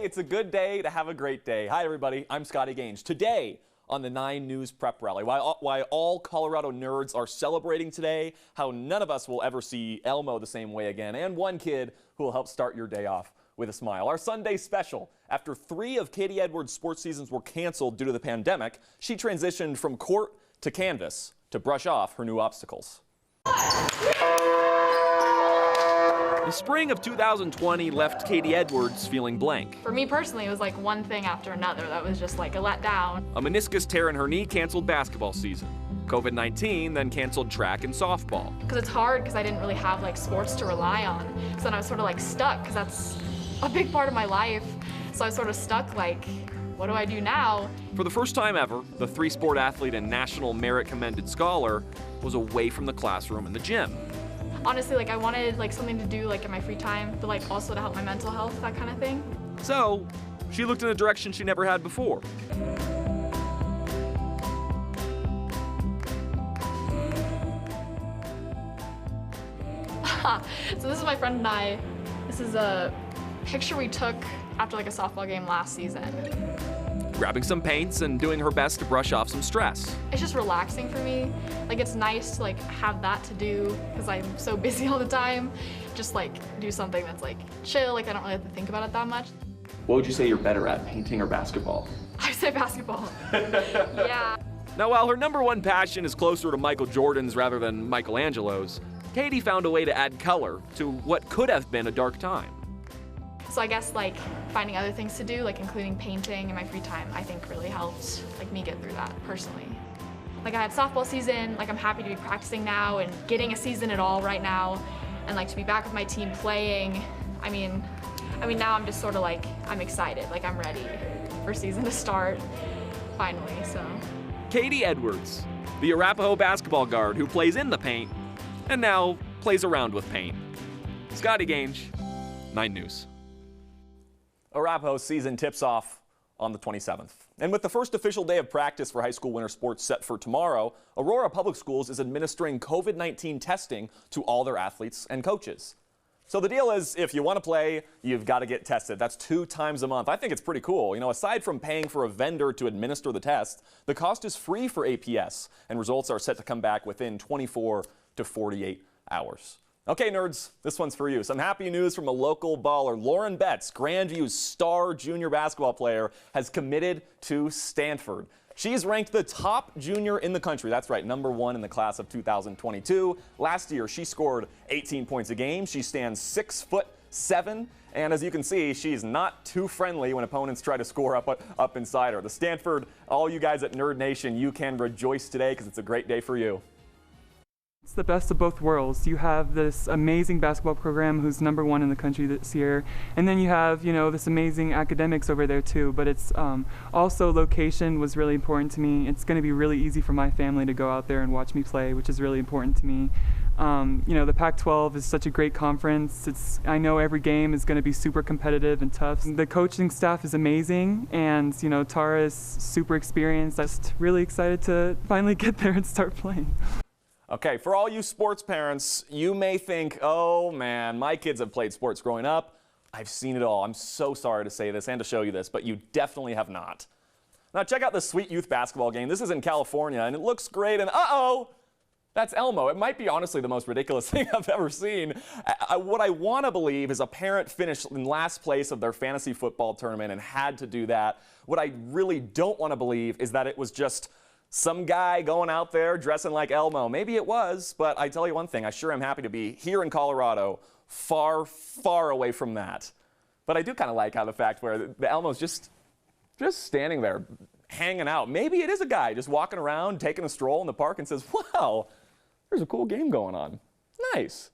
it's a good day to have a great day. Hi, everybody. I'm Scotty Gaines. Today on the 9 News Prep Rally, why all Colorado nerds are celebrating today, how none of us will ever see Elmo the same way again, and one kid who will help start your day off with a smile. Our Sunday special. After 3 of Katie Edwards' sports seasons were canceled due to the pandemic, she transitioned from court to canvas to brush off her new obstacles. The spring of 2020 left Katie Edwards feeling blank. For me personally, it was like one thing after another that was just like a letdown. A meniscus tear in her knee canceled basketball season. COVID-19 then canceled track and softball. Because it's hard because I didn't really have like sports to rely on. So then I was sort of like stuck because that's a big part of my life. So I was sort of stuck like, what do I do now? For the first time ever, the 3-sport athlete and National Merit Commended Scholar was away from the classroom and the gym. Honestly, like I wanted like something to do like in my free time, but like also to help my mental health, that kind of thing. So she looked in a direction she never had before. So this is my friend and I. This is a picture we took after like a softball game last season. Grabbing some paints and doing her best to brush off some stress. It's just relaxing for me. Like it's nice to like have that to do because I'm so busy all the time. Just like do something that's like chill, like I don't really have to think about it that much. What would you say you're better at, painting or basketball? I say basketball. Yeah. Now, while her #1 passion is closer to Michael Jordan's rather than Michelangelo's, Katie found a way to add color to what could have been a dark time. So I guess like finding other things to do, like including painting in my free time, I think really helped like me get through that personally. Like I had softball season, like I'm happy to be practicing now and getting a season at all right now, and like to be back with my team playing. I mean now I'm just sort of like, I'm excited, like I'm ready for season to start, finally, so. Katie Edwards, the Arapahoe basketball guard who plays in the paint and now plays around with paint. Scotty Gaines, 9 News. Arapahoe season tips off on the 27th. And with the first official day of practice for high school winter sports set for tomorrow, Aurora Public Schools is administering COVID-19 testing to all their athletes and coaches. So the deal is, if you want to play, you've got to get tested. That's 2 times a month. I think it's pretty cool. You know, aside from paying for a vendor to administer the test, the cost is free for APS, and results are set to come back within 24 to 48 hours. Okay, nerds, this one's for you. Some happy news from a local baller. Lauren Betts, Grandview's star junior basketball player, has committed to Stanford. She's ranked the top junior in the country. That's right, #1 in the class of 2022. Last year, she scored 18 points a game. She stands 6'7", and as you can see, she's not too friendly when opponents try to score up inside her. The Stanford, all you guys at Nerd Nation, you can rejoice today because it's a great day for you. It's the best of both worlds. You have this amazing basketball program who's #1 in the country this year, and then you have, you know, this amazing academics over there too, but it's also location was really important to me. It's going to be really easy for my family to go out there and watch me play, which is really important to me. You know, the Pac-12 is such a great conference. I know every game is going to be super competitive and tough. The coaching staff is amazing, and, you know, Tara is super experienced. I'm just really excited to finally get there and start playing. Okay, for all you sports parents, you may think, oh man, my kids have played sports growing up. I've seen it all. I'm so sorry to say this and to show you this, but you definitely have not. Now check out the Sweet Youth basketball game. This is in California, and it looks great, and uh-oh, that's Elmo. It might be honestly the most ridiculous thing I've ever seen. What I want to believe is a parent finished in last place of their fantasy football tournament and had to do that. What I really don't want to believe is that it was just some guy going out there dressing like Elmo. Maybe it was, but I tell you one thing, I sure am happy to be here in Colorado, far, far away from that. But I do kind of like how the fact where the Elmo's just standing there, hanging out. Maybe it is a guy just walking around, taking a stroll in the park and says, wow, there's a cool game going on. Nice.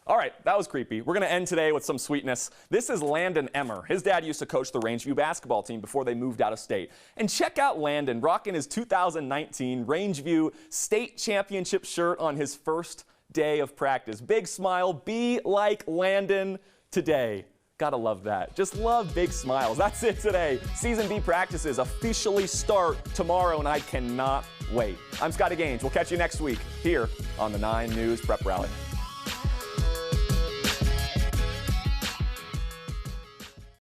All right, that was creepy. We're going to end today with some sweetness. This is Landon Emmer. His dad used to coach the Rangeview basketball team before they moved out of state. And check out Landon rocking his 2019 Rangeview State Championship shirt on his first day of practice. Big smile. Be like Landon today. Gotta love that. Just love big smiles. That's it today. Season B practices officially start tomorrow, and I cannot wait. I'm Scotty Gaines. We'll catch you next week here on the 9 News Prep Rally.